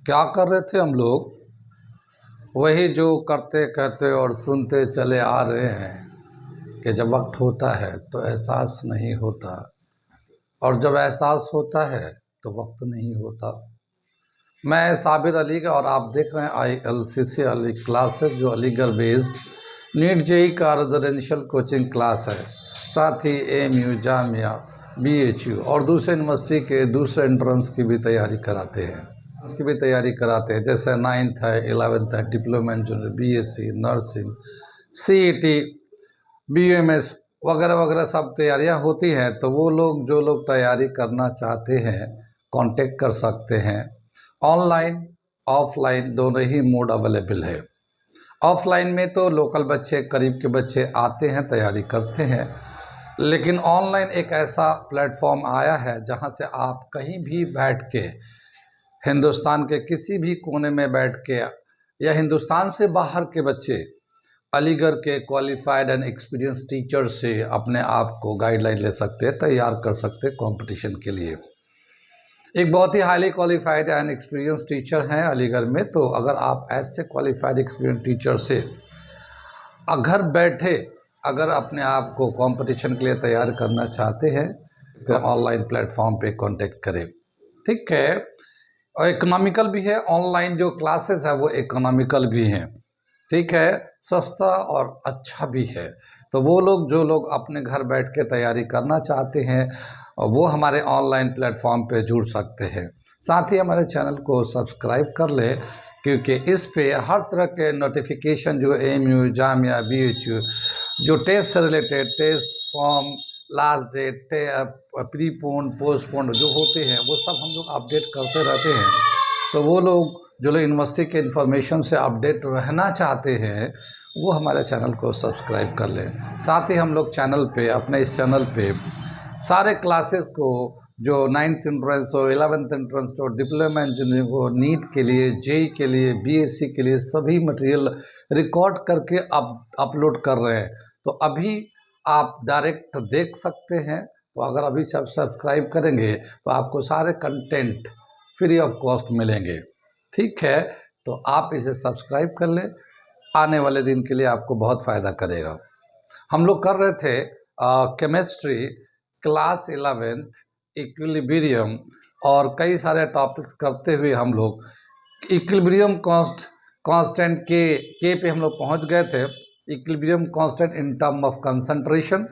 क्या कर रहे थे हम लोग? वही जो करते कहते और सुनते चले आ रहे हैं कि जब वक्त होता है तो एहसास नहीं होता, और जब एहसास होता है तो वक्त नहीं होता। मैं साबिर अली का, और आप देख रहे हैं ILCC अली क्लासेस, जो अलीगढ़ बेस्ड नीट जेई का रेजिडेंशियल कोचिंग क्लास है। साथ ही AMU, जामिया, BHU और दूसरे यूनिवर्सिटी के दूसरे एंट्रेंस की भी तैयारी कराते हैं। उसकी भी तैयारी कराते हैं, जैसे 9th है, 11th है, diploma engineer, BSc nursing, CET, BUMS वगैरह वगैरह सब तैयारियां होती हैं। तो वो लोग, जो लोग तैयारी करना चाहते हैं, कांटेक्ट कर सकते हैं। ऑनलाइन ऑफलाइन दोनों ही मोड अवेलेबल है। ऑफलाइन में तो लोकल बच्चे, करीब के बच्चे आते हैं, तैयारी करते हैं। लेकिन ऑनलाइन एक ऐसा प्लेटफॉर्म आया है जहां से आप कहीं भी बैठ के, हिंदुस्तान के किसी भी कोने में बैठ के, या हिंदुस्तान से बाहर के बच्चे अलीगढ़ के क्वालिफाइड एंड एक्सपीरियंस टीचर से अपने आप को गाइडलाइन ले सकते हैं, तैयार कर सकते हैं कंपटीशन के लिए। एक बहुत ही highly qualified and experience teacher हैं अलीगढ़ में। तो अगर आप ऐसे क्वालिफाइड एक्सपीरियंस टीचर से घर बैठे अगर अपने आप को कंपटीशन के लिए तैयार करना चाहते हैं तो ऑनलाइन प्लेटफॉर्म पे कांटेक्ट करें, ठीक है। और इकोनॉमिकल भी है, ऑनलाइन जो क्लासेस है वो इकोनॉमिकल भी हैं, ठीक है, सस्ता और अच्छा भी है। तो वो लोग, जो लोग अपने घर बैठ के तैयारी करना चाहते हैं, वो हमारे ऑनलाइन प्लेटफॉर्म पे जुड़ सकते हैं। साथ ही हमारे चैनल को सब्सक्राइब कर लें, क्योंकि इस पे हर तरह के नोटिफिकेशन, जो AMU, जामिया, BHU, जो टेस्ट से related, test form, last date, prepone, postpone जो होते हैं, वो सब हम लोग अपडेट करते रहते हैं। तो वो लोग, जो लोग यूनिवर्सिटी के इन्फॉर्मेशन से अपडेट रहना चाहते हैं, वो हमारे चैनल को सब्सक्राइब कर लें। साथ ही हम लोग चैनल पे, अपने इस चैनल पे सारे क्लासेस को, जो 9th एंट्रेंस हो, 11th एंट्रेंस हो, डिप्लोमा इंजीनियरिंग हो, नीट के लिए, जेई के लिए, BSc के लिए, सभी मटेरियल रिकॉर्ड करके अपलोड कर रहे हैं। तो अभी आप डायरेक्ट देख सकते हैं। तो अगर अभी सब सब्सक्राइब करेंगे तो आपको सारे कंटेंट फ्री ऑफ कॉस्ट मिलेंगे, ठीक है। तो आप इसे सब्सक्राइब कर लें, आने वाले दिन के लिए आपको बहुत फ़ायदा करेगा। हम लोग कर रहे थे केमिस्ट्री क्लास 11th, इक्विलिब्रियम, और कई सारे टॉपिक्स करते हुए हम लोग इक्विलिब्रियम कांस्टेंट के पे हम लोग पहुंच गए थे। Equilibrium constant in term of concentration,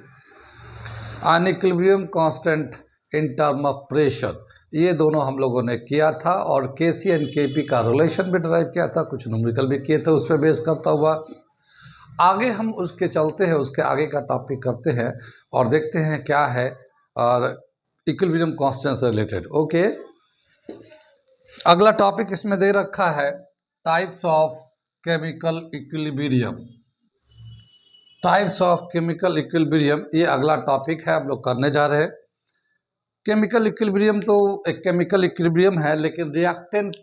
and equilibrium constant in term of pressure, ये दोनों हम लोगों ने किया था। और KC एंड KP का रिलेशन भी ड्राइव किया था, कुछ न्यूमेरिकल भी किए थे उस पर बेस करता हुआ। आगे हम उसके चलते हैं, उसके आगे का टॉपिक करते हैं और देखते हैं क्या है, और इक्विलिब्रियम कांस्टेंट से रिलेटेड। ओके, अगला टॉपिक इसमें दे रखा है types of chemical equilibrium. Types of chemical equilibrium, ये अगला टॉपिक है, हम लोग करने जा रहे हैं। केमिकल इक्विलिब्रियम तो एक केमिकल इक्विलिब्रियम है, लेकिन रिएक्टेंट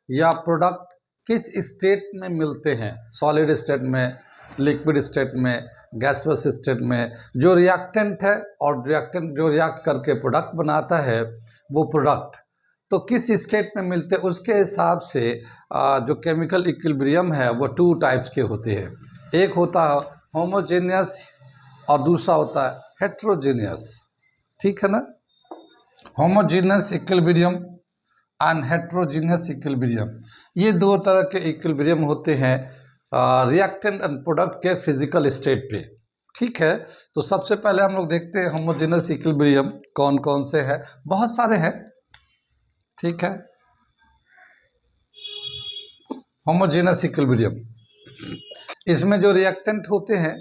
या प्रोडक्ट किस स्टेट में मिलते हैं, सॉलिड स्टेट में, लिक्विड स्टेट में, गैसवस स्टेट में, जो रिएक्टेंट है और रिएक्टेंट जो रिएक्ट करके प्रोडक्ट बनाता है, वो प्रोडक्ट तो किस स्टेट में मिलते हैं, उसके हिसाब से जो केमिकल इक्विलिब्रियम है वो 2 टाइप्स के होते हैं। एक होता है होमोजेनियस और दूसरा होता है हेट्रोजेनियस, ठीक है ना। Homogeneous equilibrium and heterogeneous equilibrium, ये 2 तरह के इक्विलिब्रियम होते हैं रिएक्टेंट एंड प्रोडक्ट के फिजिकल स्टेट पे, ठीक है। तो सबसे पहले हम लोग देखते हैं होमोजेनियस इक्विलिब्रियम कौन कौन से हैं। बहुत सारे हैं, ठीक है। होमोजेनियस इक्विलिब्रियम, इसमें जो रिएक्टेंट होते हैं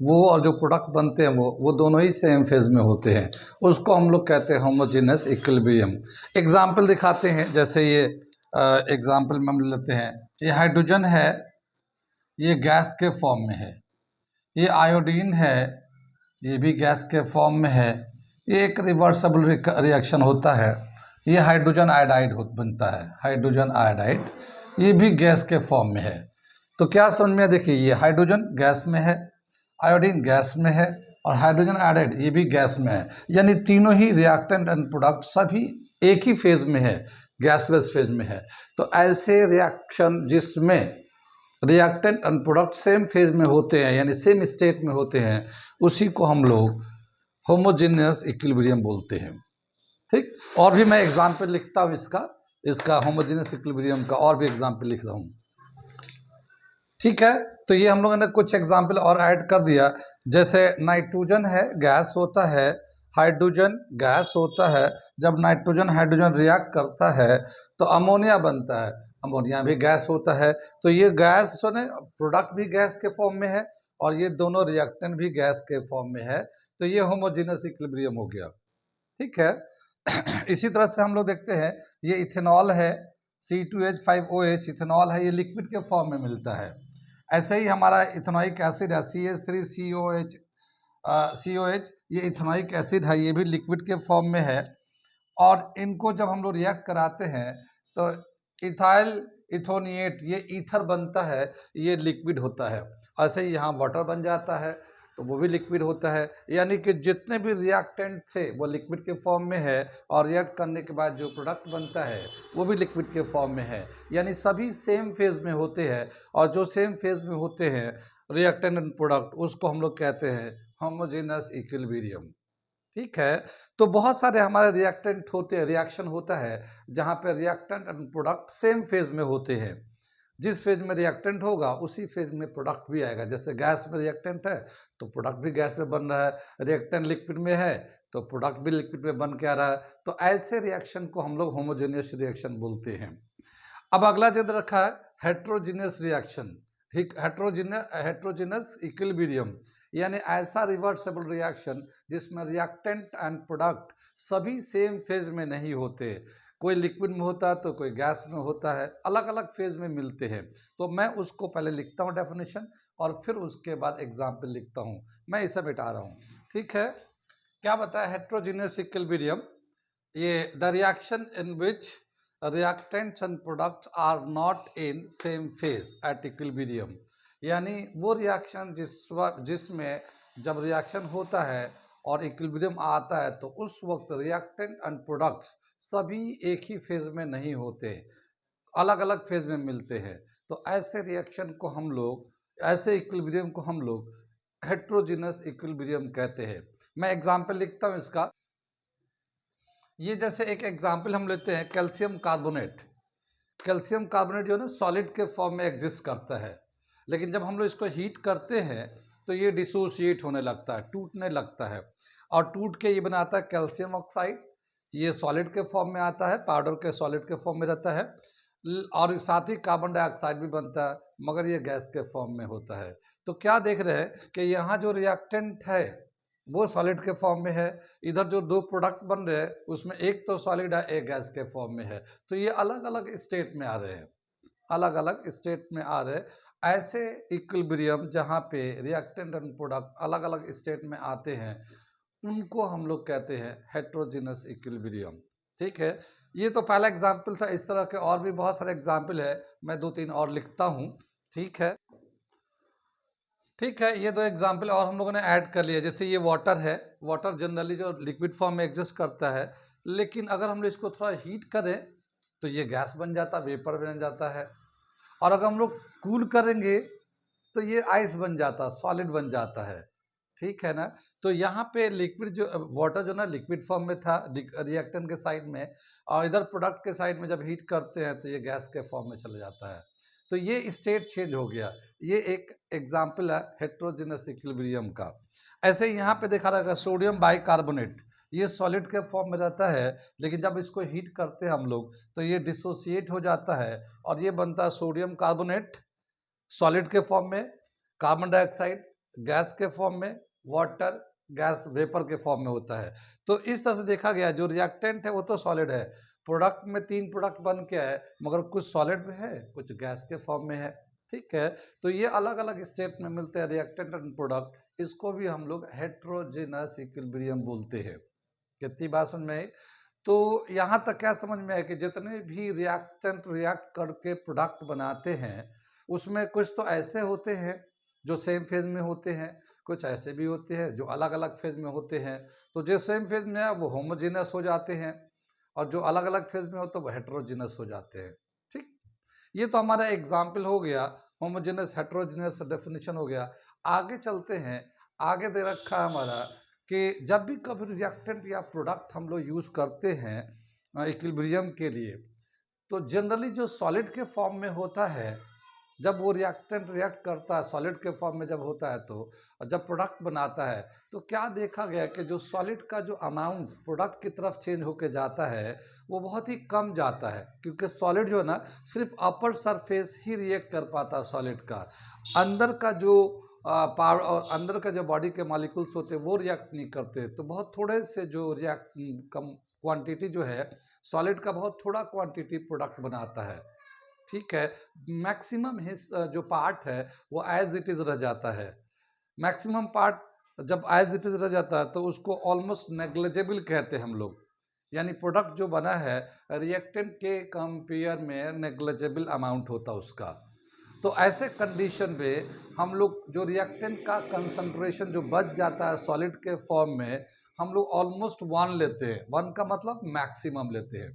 वो और जो प्रोडक्ट बनते हैं वो दोनों ही सेम फेज में होते हैं, उसको हम लोग कहते हैं होमोजेनियस इक्विलिब्रियम। एग्जाम्पल दिखाते हैं, जैसे ये एग्जाम्पल में हम लेते हैं, ये हाइड्रोजन है, ये गैस के फॉर्म में है, ये आयोडीन है, ये भी गैस के फॉर्म में है, ये एक रिवर्सिबल रिएक्शन होता है, ये हाइड्रोजन आयोडाइड बनता है, हाइड्रोजन आयोडाइड, ये भी गैस के फॉर्म में है। तो क्या समझ में, देखिए ये हाइड्रोजन गैस में है, आयोडीन गैस में है, और हाइड्रोजन आयोडाइड ये भी गैस में है, यानी तीनों ही रिएक्टेंट एंड प्रोडक्ट सभी एक ही फेज में है। गैसलेस फेज में है। तो ऐसे रिएक्शन जिसमें reactant and product same phase में होते हैं, यानी सेम स्टेट में होते हैं, उसी को हम लोग होमोजेनियस इक्विलिब्रियम बोलते हैं। ठीक, और भी मैं एग्जाम्पल लिखता हूँ इसका होमोजेनियस इक्विलिब्रियम का और भी एग्जाम्पल लिख रहा हूँ। ठीक है, तो ये हम लोगों ने कुछ एग्जाम्पल और ऐड कर दिया। जैसे नाइट्रोजन है, गैस होता है, हाइड्रोजन गैस होता है। जब नाइट्रोजन हाइड्रोजन रिएक्ट करता है तो अमोनिया बनता है, अमोनिया भी गैस होता है। तो ये गैस ने प्रोडक्ट भी गैस के फॉर्म में है और ये दोनों रिएक्टेंट भी गैस के फॉर्म में है। तो ये होमोजेनियस इक्विलिब्रियम हो गया। ठीक है। इसी तरह से हम लोग देखते हैं, ये इथेनॉल है, C2H5OH इथेनॉल है, ये लिक्विड के फॉर्म में मिलता है। ऐसे ही हमारा इथेनॉइक एसिड है, CH3COH, ये इथेनॉइक एसिड है, ये भी लिक्विड के फॉर्म में है। और इनको जब हम लोग रिएक्ट कराते हैं तो इथाइल इथोनिएट, ये ईथर बनता है, ये लिक्विड होता है। ऐसे ही यहाँ वाटर बन जाता है, तो वो भी लिक्विड होता है। यानी कि जितने भी रिएक्टेंट थे वो लिक्विड के फॉर्म में है, और रिएक्ट करने के बाद जो प्रोडक्ट बनता है वो भी लिक्विड के फॉर्म में है। यानी सभी सेम फेज में होते हैं, और जो सेम फेज में होते हैं रिएक्टेंट एंड प्रोडक्ट, उसको हम लोग कहते हैं होमोजेनस इक्विलिब्रियम। ठीक है। तो बहुत सारे हमारे रिएक्टेंट होते हैं, रिएक्शन होता है जहाँ पे reactant and product same phase में होते हैं। जिस फेज में रिएक्टेंट होगा उसी फेज में प्रोडक्ट भी आएगा। जैसे गैस में रिएक्टेंट है तो प्रोडक्ट भी गैस में बन रहा है, रिएक्टेंट लिक्विड में है तो प्रोडक्ट भी लिक्विड में बन के आ रहा है। तो ऐसे रिएक्शन को हम लोग होमोजेनियस रिएक्शन बोलते हैं। अब अगला जिद रखा है हेट्रोजीनियस रिएक्शन, हेट्रोजीनियस इक्विलिब्रियम, यानी ऐसा रिवर्सिबल रिएक्शन जिसमें रिएक्टेंट एंड प्रोडक्ट सभी सेम फेज में नहीं होते। कोई लिक्विड में होता है तो कोई गैस में होता है, अलग अलग फेज में मिलते हैं। तो मैं उसको पहले लिखता हूँ डेफिनेशन, और फिर उसके बाद एग्जाम्पल लिखता हूँ। मैं इसे मिटा रहा हूँ। ठीक है, क्या बताया हेट्रोजीनियस इक्विलिब्रियम? ये the reaction in which reactants and products are not in same phase at equilibrium, यानी वो रिएक्शन जिसमें जब रिएक्शन होता है और इक्विलिब्रियम आता है तो उस वक्त रिएक्टेंट एंड प्रोडक्ट्स सभी एक ही फेज में नहीं होते, अलग अलग फेज में मिलते हैं। तो ऐसे रिएक्शन को हम लोग, ऐसे इक्विलिब्रियम को हम लोग हेट्रोजीनस इक्विलिब्रियम कहते हैं। मैं एग्जाम्पल लिखता हूँ इसका। ये जैसे एक एग्जाम्पल हम लेते हैं कैल्शियम कार्बोनेट। कैल्शियम कार्बोनेट जो है ना सॉलिड के फॉर्म में एग्जिस्ट करता है, लेकिन जब हम लोग इसको हीट करते हैं तो ये डिसोसिएट होने लगता है, टूटने लगता है, और टूट के ये बनाता है कैल्शियम ऑक्साइड। ये सॉलिड के फॉर्म में आता है, पाउडर के सॉलिड के फॉर्म में रहता है, और साथ ही कार्बन डाइऑक्साइड भी बनता है, मगर ये गैस के फॉर्म में होता है। तो क्या देख रहे हैं कि यहाँ जो रिएक्टेंट है वो सॉलिड के फॉर्म में है, इधर जो दो प्रोडक्ट बन रहे हैं उसमें एक तो सॉलिड है, एक गैस के फॉर्म में है। तो ये अलग अलग स्टेट में आ रहे हैं, अलग अलग स्टेट में आ रहे हैं। ऐसे इक्विलिब्रियम जहाँ पे रिएक्टेंट एंड प्रोडक्ट अलग अलग स्टेट में आते हैं उनको हम लोग कहते हैं हेट्रोजीनस इक्विलिब्रियम। ठीक है, ये तो पहला एग्जाम्पल था। इस तरह के और भी बहुत सारे एग्जाम्पल है, मैं 2-3 और लिखता हूँ। ठीक है, ठीक है, ये दो एग्जाम्पल और हम लोगों ने ऐड कर लिया। जैसे ये वाटर है, वाटर जनरली जो लिक्विड फॉर्म में एग्जिस्ट करता है, लेकिन अगर हम लोग इसको थोड़ा हीट करें तो ये गैस बन जाता है, वेपर बन जाता है। और अगर हम लोग कूल करेंगे तो ये आइस बन जाता है, सॉलिड बन जाता है। ठीक है ना। तो यहाँ पे लिक्विड जो वाटर जो ना लिक्विड फॉर्म में था रिएक्टेंट के साइड में, और इधर प्रोडक्ट के साइड में जब हीट करते हैं तो ये गैस के फॉर्म में चला जाता है। तो ये स्टेट चेंज हो गया। ये एक एग्जाम्पल है हेट्रोजीनस इक्विलिब्रियम का। ऐसे ही यहाँ पे देखा रहेगा सोडियम बाइकार्बोनेट, ये सॉलिड के फॉर्म में रहता है, लेकिन जब इसको हीट करते हैं हम लोग तो ये डिसोसिएट हो जाता है और ये बनता है सोडियम कार्बोनेट, सॉलिड के फॉर्म में, कार्बन डाइऑक्साइड गैस के फॉर्म में, वाटर गैस वेपर के फॉर्म में होता है। तो इस तरह से देखा गया जो रिएक्टेंट है वो तो सॉलिड है, प्रोडक्ट में 3 प्रोडक्ट बन के है, मगर कुछ सॉलिड में है कुछ गैस के फॉर्म में है। ठीक है, तो ये अलग अलग स्टेट में मिलते हैं रिएक्टेंट एंड प्रोडक्ट, इसको भी हम लोग हेट्रोजेनस इक्विलिब्रियम बोलते हैं। कितनी बात समझ में आई? तो यहाँ तक क्या समझ में आया कि जितने भी रिएक्टेंट रिएक्ट करके प्रोडक्ट बनाते हैं उसमें कुछ तो ऐसे होते हैं जो सेम फेज में होते हैं, कुछ ऐसे भी होते हैं जो अलग अलग फेज में होते हैं। तो जो सेम फेज में है वो होमोजेनस हो जाते हैं, और जो अलग अलग फेज में हो तो वो हेट्रोजीनस हो जाते हैं। ठीक, ये तो हमारा एग्जाम्पल हो गया, होमोजेनस हेट्रोजीनस डेफिनेशन हो गया। आगे चलते हैं, आगे दे रखा है हमारा कि जब भी कभी रिएक्टेंट या प्रोडक्ट हम लोग यूज़ करते हैं इक्विलिब्रियम के लिए, तो जनरली जो सॉलिड के फॉर्म में होता है, जब वो रिएक्टेंट रिएक्ट करता है सॉलिड के फॉर्म में जब होता है तो, और जब प्रोडक्ट बनाता है तो क्या देखा गया कि जो सॉलिड का जो अमाउंट प्रोडक्ट की तरफ चेंज होके जाता है वो बहुत ही कम जाता है, क्योंकि सॉलिड जो है ना सिर्फ अपर सरफेस ही रिएक्ट कर पाता है सॉलिड का, अंदर का जो पावर और अंदर का जो बॉडी के मॉलिक्यूल्स होते हैं वो रिएक्ट नहीं करते। तो बहुत थोड़े से जो रिएक्ट कम क्वांटिटी जो है सॉलिड का, बहुत थोड़ा क्वांटिटी प्रोडक्ट बनाता है। ठीक है, मैक्सिमम जो पार्ट है वो एज इट इज़ रह जाता है। मैक्सिमम पार्ट जब एज इट इज़ रह जाता है तो उसको ऑलमोस्ट नेग्लिजिबल कहते हैं हम लोग, यानी प्रोडक्ट जो बना है रिएक्टेंट के कंपेयर में नेग्लिजिबल अमाउंट होता है उसका। तो ऐसे कंडीशन में हम लोग जो रिएक्टेंट का कंसंट्रेशन जो बच जाता है सॉलिड के फॉर्म में, हम लोग ऑलमोस्ट 1 लेते हैं। 1 का मतलब मैक्सिमम लेते हैं।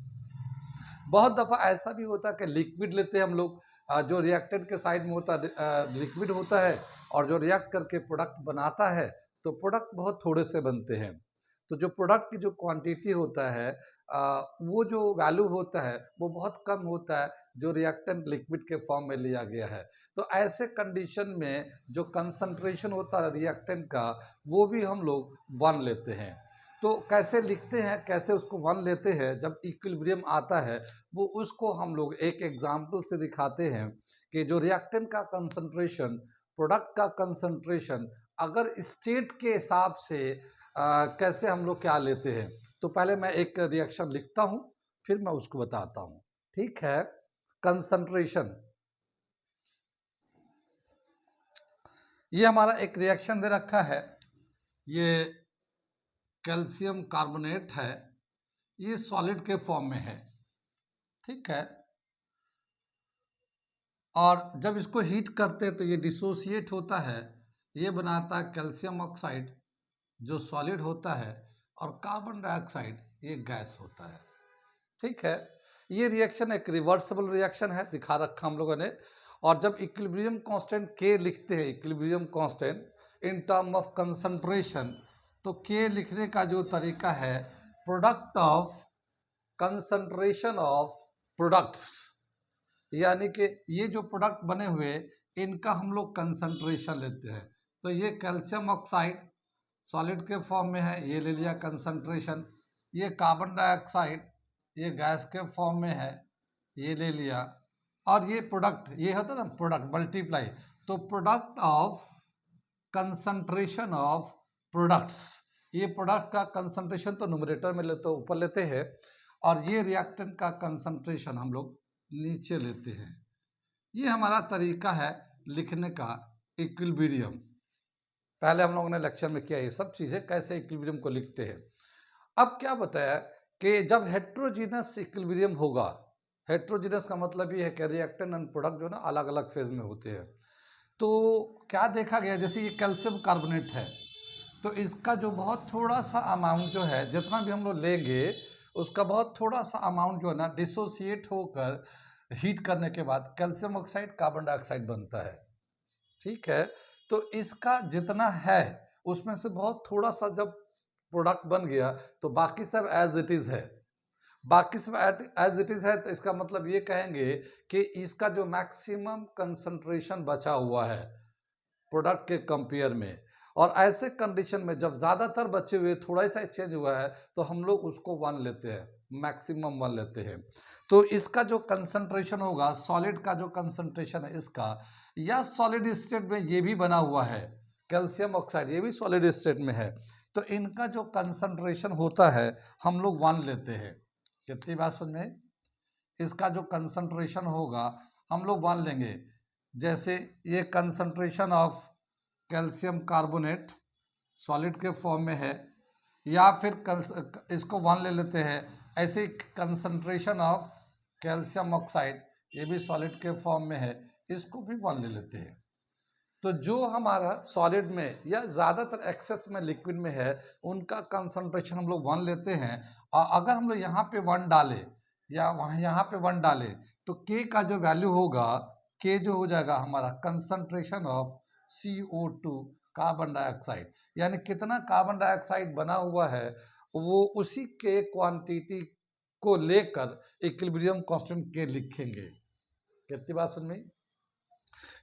बहुत दफ़ा ऐसा भी होता है कि लिक्विड लेते हैं हम लोग, जो रिएक्टेंट के साइड में होता है लिक्विड होता है, और जो रिएक्ट करके प्रोडक्ट बनाता है तो प्रोडक्ट बहुत थोड़े से बनते हैं। तो जो प्रोडक्ट की जो क्वांटिटी होता है वो जो वैल्यू होता है वो बहुत कम होता है जो रिएक्टेंट लिक्विड के फॉर्म में लिया गया है। तो ऐसे कंडीशन में जो कंसंट्रेशन होता है रिएक्टेंट का वो भी हम लोग 1 लेते हैं। तो कैसे लिखते हैं, कैसे उसको 1 लेते हैं जब इक्विलिब्रियम आता है, वो उसको हम लोग एक एग्जाम्पल से दिखाते हैं कि जो रिएक्टेंट का कंसंट्रेशन प्रोडक्ट का कंसंट्रेशन अगर स्टेट के हिसाब से कैसे हम लोग क्या लेते हैं। तो पहले मैं एक रिएक्शन लिखता हूँ, फिर मैं उसको बताता हूँ। ठीक है, कंसंट्रेशन, ये हमारा एक रिएक्शन दे रखा है, ये कैल्शियम कार्बोनेट है, ये सॉलिड के फॉर्म में है। ठीक है, और जब इसको हीट करते हैं तो ये डिसोसिएट होता है, ये बनाता है कैल्शियम ऑक्साइड जो सॉलिड होता है, और कार्बन डाइऑक्साइड ये गैस होता है। ठीक है, ये रिएक्शन एक रिवर्सिबल रिएक्शन है, दिखा रखा हम लोगों ने। और जब इक्विलिब्रियम कांस्टेंट के लिखते हैं, equilibrium constant in term of concentration, तो के लिखने का जो तरीका है product of concentration of products, यानी कि ये जो प्रोडक्ट बने हुए इनका हम लोग कंसंट्रेशन लेते हैं। तो ये कैल्शियम ऑक्साइड सॉलिड के फॉर्म में है, ये ले लिया कंसंट्रेशन। ये कार्बन डाइऑक्साइड ये गैस के फॉर्म में है, ये ले लिया। और ये प्रोडक्ट, ये होता है ना प्रोडक्ट मल्टीप्लाई, तो product of concentration of products, ये प्रोडक्ट का कंसंट्रेशन तो न्यूमरेटर में लेते ऊपर लेते हैं, और ये रिएक्टेंट का कंसंट्रेशन हम लोग नीचे लेते हैं। ये हमारा तरीका है लिखने का इक्विलिब्रियम। पहले हम लोगों ने लेक्चर में किया ये सब चीज़ें कैसे इक्विलिब्रियम को लिखते हैं। अब क्या बताया कि जब हेट्रोजीनस इक्विलिब्रियम होगा, हेट्रोजीनस का मतलब ये है कि रिएक्टेंट एंड प्रोडक्ट जो है ना अलग अलग फेज में होते हैं। तो क्या देखा गया, जैसे ये कैल्शियम कार्बोनेट है तो इसका जो बहुत थोड़ा सा अमाउंट जो है, जितना भी हम लोग लेंगे उसका बहुत थोड़ा सा अमाउंट जो है ना डिसोसिएट होकर हीट करने के बाद कैल्शियम ऑक्साइड कार्बन डाइऑक्साइड बनता है। ठीक है, तो इसका जितना है उसमें से बहुत थोड़ा सा जब प्रोडक्ट बन गया तो बाकी सब एज इट इज़ है। बाकी सब एज इट इज़ है तो इसका मतलब ये कहेंगे कि इसका जो मैक्सिमम कंसंट्रेशन बचा हुआ है प्रोडक्ट के कंपेयर में, और ऐसे कंडीशन में जब ज़्यादातर बचे हुए थोड़ा सा चेंज हुआ है तो हम लोग उसको 1 लेते हैं, मैक्सिमम 1 लेते हैं। तो इसका जो कंसंट्रेशन होगा सॉलिड का जो कंसंट्रेशन है इसका, या सॉलिड स्टेट में ये भी बना हुआ है कैल्शियम ऑक्साइड, ये भी सॉलिड स्टेट में है, तो इनका जो कंसंट्रेशन होता है हम लोग 1 लेते हैं। कितनी बात समझ में, इसका जो कंसंट्रेशन होगा हम लोग 1 लेंगे। जैसे ये concentration of calcium carbonate solid के फॉर्म में है, या फिर इसको 1 ले लेते हैं। ऐसे कंसंट्रेशन ऑफ कैल्शियम ऑक्साइड ये भी सॉलिड के फॉर्म में है, इसको भी 1 ले लेते हैं। तो जो हमारा सॉलिड में या ज़्यादातर एक्सेस में लिक्विड में है उनका कंसंट्रेशन हम लोग 1 लेते हैं, और अगर हम लोग यहाँ पे 1 डाले या वहाँ यहाँ पे 1 डाले तो के का जो वैल्यू होगा, के जो हो जाएगा हमारा concentration of CO2 carbon dioxide, यानी कितना कार्बन डाइऑक्साइड बना हुआ है वो उसी के क्वांटिटी को लेकर इक्विलिब्रियम कांस्टेंट के लिखेंगे। कितनी बात समझ में?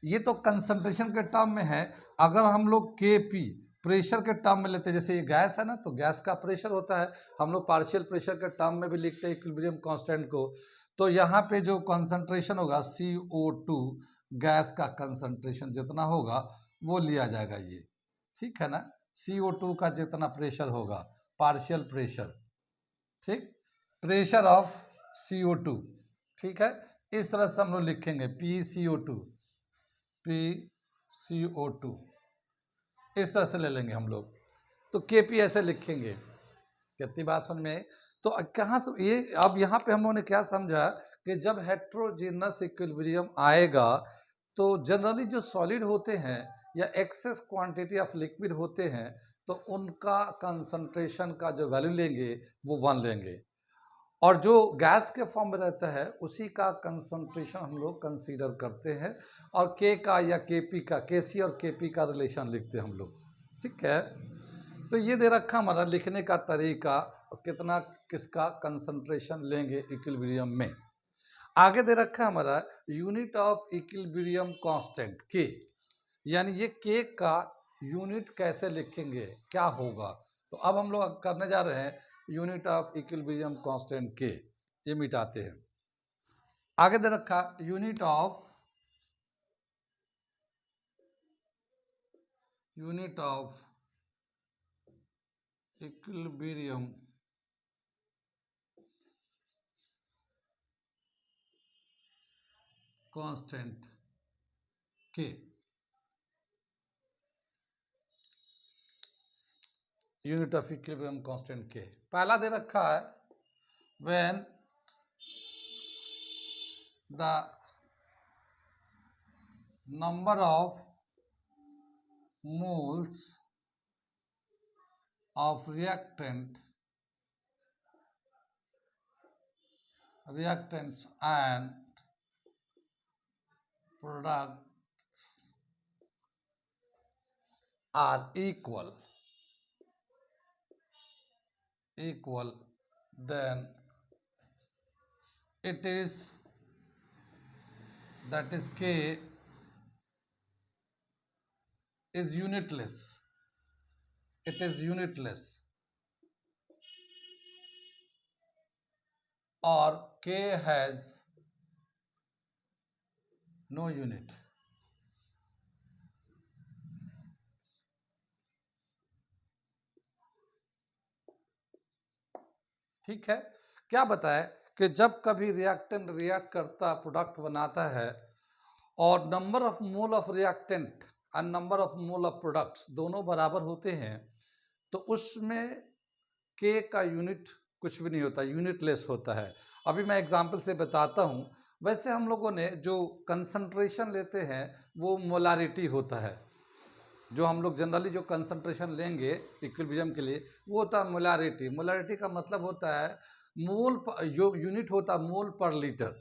ये तो कंसंट्रेशन के टर्म में है। अगर हम लोग Kp प्रेशर के टर्म में लेते हैं, जैसे ये गैस है ना, तो गैस का प्रेशर होता है, हम लोग पार्शियल प्रेशर के टर्म में भी लिखते हैं इक्विलिब्रियम कांस्टेंट को। तो यहाँ पे जो कंसंट्रेशन होगा CO2 गैस का कंसंट्रेशन जितना होगा वो लिया जाएगा ये, ठीक है ना। CO2 का जितना प्रेशर होगा, पार्शियल प्रेशर, ठीक, प्रेशर ऑफ CO2, ठीक है। इस तरह से हम लोग लिखेंगे PCO2, इस तरह से ले लेंगे हम लोग, तो Kp ऐसे लिखेंगे। कितनी बात समझ में? तो कहाँ से ये, अब यहाँ पे हम लोगों ने क्या समझा कि जब हेट्रोजीनस इक्विलिब्रियम आएगा तो जनरली जो सॉलिड होते हैं या एक्सेस क्वांटिटी ऑफ लिक्विड होते हैं तो उनका कंसंट्रेशन का जो वैल्यू लेंगे वो 1 लेंगे, और जो गैस के फॉर्म में रहता है उसी का कंसंट्रेशन हम लोग कंसीडर करते हैं, और के का या Kp का, Kc और Kp का रिलेशन लिखते हैं हम लोग, ठीक है। तो ये दे रखा हमारा लिखने का तरीका, कितना किसका कंसंट्रेशन लेंगे इक्विलिब्रियम में। आगे दे रखा हमारा यूनिट ऑफ इक्विलिब्रियम कांस्टेंट के, यानी ये के का यूनिट कैसे लिखेंगे, क्या होगा। तो अब हम लोग करने जा रहे हैं यूनिट ऑफ इक्विलिब्रियम कांस्टेंट के, ये मिटाते हैं। आगे दे रखा यूनिट ऑफ इक्विलिब्रियम कांस्टेंट के, यूनिट ऑफ इक्विलिब्रियम कांस्टेंट के पहला दे रखा है when the number of moles of reactants and products are equal, then it is, that is K is unitless, it is unitless, or K has no unit। ठीक है। क्या बताए कि जब कभी रिएक्टेंट रिएक्ट करता, प्रोडक्ट बनाता है, और number of mole of reactant और number of mole of products दोनों बराबर होते हैं, तो उसमें के का यूनिट कुछ भी नहीं होता, यूनिटलेस होता है। अभी मैं एग्जांपल से बताता हूँ। वैसे हम लोगों ने जो कंसंट्रेशन लेते हैं वो मोलारिटी होता है, जो हम लोग जनरली जो कंसंट्रेशन लेंगे इक्विलिब्रियम के लिए वो होता है मोलारिटी। मोलारिटी का मतलब होता है मोल, जो यूनिट होता है मोल पर लीटर,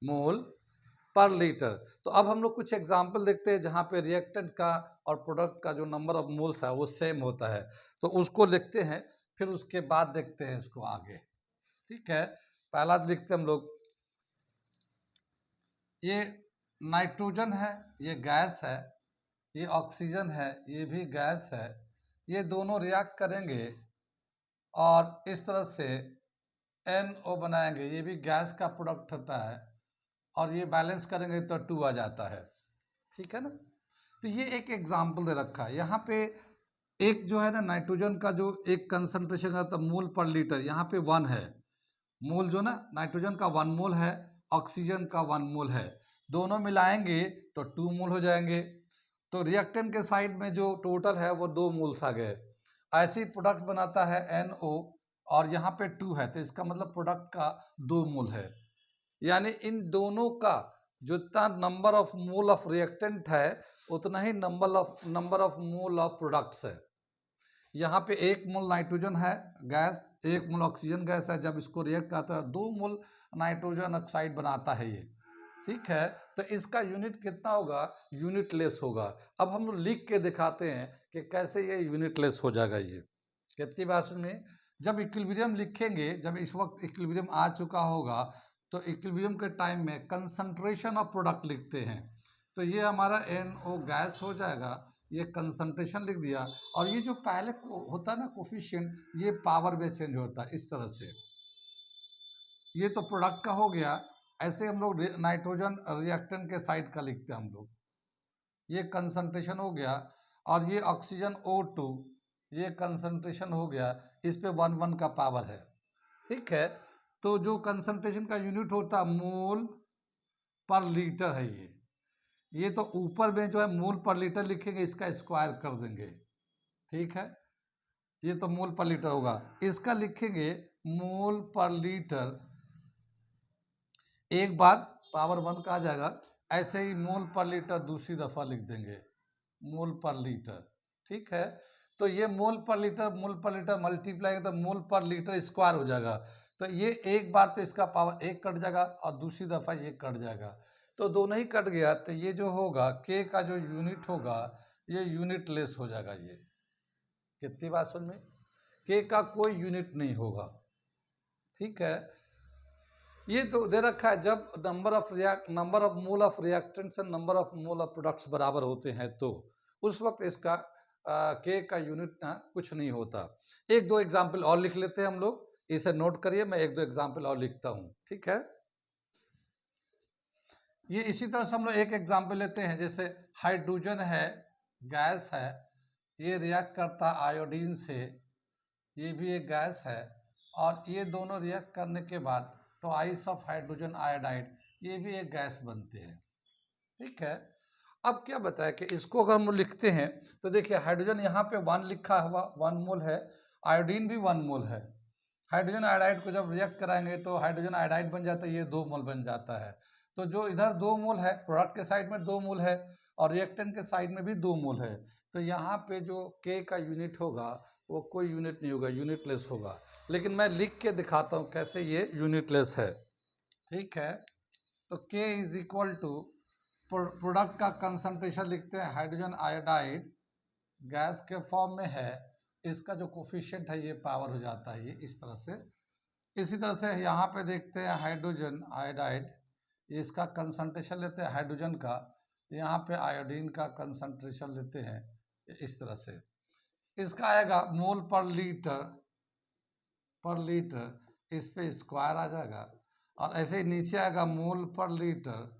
मोल पर लीटर। तो अब हम लोग कुछ एग्जांपल देखते हैं जहाँ पे रिएक्टेंट का और प्रोडक्ट का जो नंबर ऑफ मोल्स है वो सेम होता है, तो उसको लिखते हैं, फिर उसके बाद देखते हैं इसको आगे, ठीक है। पहला लिखते हम लोग, ये नाइट्रोजन है, ये गैस है, ये ऑक्सीजन है, ये भी गैस है, ये दोनों रिएक्ट करेंगे और इस तरह से NO बनाएंगे, ये भी गैस का प्रोडक्ट होता है, और ये बैलेंस करेंगे तो 2 आ जाता है, ठीक है ना। तो ये एक एग्जाम्पल दे रखा है। यहाँ पे एक जो है ना नाइट्रोजन का जो एक कंसंट्रेशन आता है मोल पर लीटर, यहाँ पे 1 है मोल, जो ना नाइट्रोजन का 1 मोल है, ऑक्सीजन का 1 मोल है, दोनों मिलाएंगे तो 2 मोल हो जाएंगे। तो रिएक्टेंट के साइड में जो टोटल है वो 2 मोल्स आ गए। ऐसे ही प्रोडक्ट बनाता है NO, और यहाँ पे 2 है, तो इसका मतलब प्रोडक्ट का 2 मोल है। यानी इन दोनों का जितना number of mole of reactant है उतना ही number of mole of products है। यहाँ पे 1 मोल नाइट्रोजन है गैस, 1 मोल ऑक्सीजन गैस है, जब इसको रिएक्ट करता है 2 मोल नाइट्रोजन ऑक्साइड बनाता है ये, ठीक है। तो इसका यूनिट कितना होगा, यूनिटलेस होगा। अब हम लोग लिख के दिखाते हैं कि कैसे ये यूनिटलेस हो जाएगा। ये कितनी बात में जब इक्विलिब्रियम लिखेंगे, जब इस वक्त इक्विलिब्रियम आ चुका होगा तो इक्विलिब्रियम के टाइम में कंसंट्रेशन ऑफ प्रोडक्ट लिखते हैं। तो ये हमारा NO गैस हो जाएगा, ये कंसंट्रेशन लिख दिया। और ये जो पहले होता है ना कोफिशिएंट, ये पावर में चेंज होता है इस तरह से। ये तो प्रोडक्ट का हो गया। ऐसे हम लोग नाइट्रोजन रिएक्टेंट के साइड का लिखते हैं हम लोग, ये कंसंट्रेशन हो गया। और ये ऑक्सीजन O2, ये कंसंट्रेशन हो गया, इस पे 1 का पावर है, ठीक है। तो जो कंसंट्रेशन का यूनिट होता है मोल पर लीटर है ये तो ऊपर में जो है मोल पर लीटर लिखेंगे, इसका स्क्वायर कर देंगे, ठीक है। ये तो मोल पर लीटर होगा, इसका लिखेंगे मोल पर लीटर, एक बार पावर 1 का आ जाएगा। ऐसे ही मोल पर लीटर दूसरी दफ़ा लिख देंगे, मोल पर लीटर, ठीक है। तो ये मोल पर लीटर मल्टीप्लाई तो मोल पर लीटर स्क्वायर हो जाएगा। तो ये एक बार तो इसका पावर 1 कट जाएगा और दूसरी दफ़ा ये कट जाएगा, तो दोनों ही कट गया। तो ये जो होगा के का जो यूनिट होगा ये यूनिटलेस हो जाएगा। ये कितनी बात सुन में, के का कोई यूनिट नहीं होगा, ठीक है। ये तो दे रखा है जब number of mole of reactants and number of mole of products बराबर होते हैं तो उस वक्त इसका के का यूनिट ना कुछ नहीं होता। 1-2 एग्जाम्पल और लिख लेते हैं हम लोग, इसे नोट करिए, मैं 1-2 एग्जाम्पल और लिखता हूँ, ठीक है। ये इसी तरह से हम लोग एक एग्जाम्पल लेते हैं, जैसे हाइड्रोजन है, गैस है, ये रिएक्ट करता आयोडीन से, ये भी एक गैस है। और ये दोनों रिएक्ट करने के बाद ट्वाइस ऑफ हाइड्रोजन आयोडाइड, ये भी एक गैस बनते हैं, ठीक है। अब क्या बताया कि इसको अगर हम लिखते हैं तो देखिए हाइड्रोजन यहाँ पे 1 लिखा हुआ, 1 मोल है, आयोडीन भी 1 मोल है। हाइड्रोजन आयोडाइड को जब रिएक्ट कराएंगे तो हाइड्रोजन आयोडाइड बन जाता है, ये 2 मोल बन जाता है। तो जो इधर 2 मोल है, प्रोडक्ट के साइड में 2 मोल है और रिएक्टेंट के साइड में भी 2 मोल है। तो यहाँ पे जो के का यूनिट होगा वो कोई यूनिट नहीं होगा, यूनिटलेस होगा। लेकिन मैं लिख के दिखाता हूँ कैसे ये यूनिटलेस है, ठीक है। तो K is equal to product का कंसंट्रेशन लिखते हैं, हाइड्रोजन आयोडाइड गैस के फॉर्म में है, इसका जो कोफिशिएंट है ये पावर हो जाता है, ये इस तरह से। इसी तरह से यहाँ पे देखते हैं हाइड्रोजन आयोडाइड, इसका कंसंट्रेशन लेते हैं हाइड्रोजन का, यहाँ पे आयोडीन का कंसंट्रेशन लेते हैं इस तरह से। इसका आएगा मोल पर लीटर, इस पे स्क्वायर आ जाएगा। और ऐसे ही नीचे आएगा मोल पर लीटर,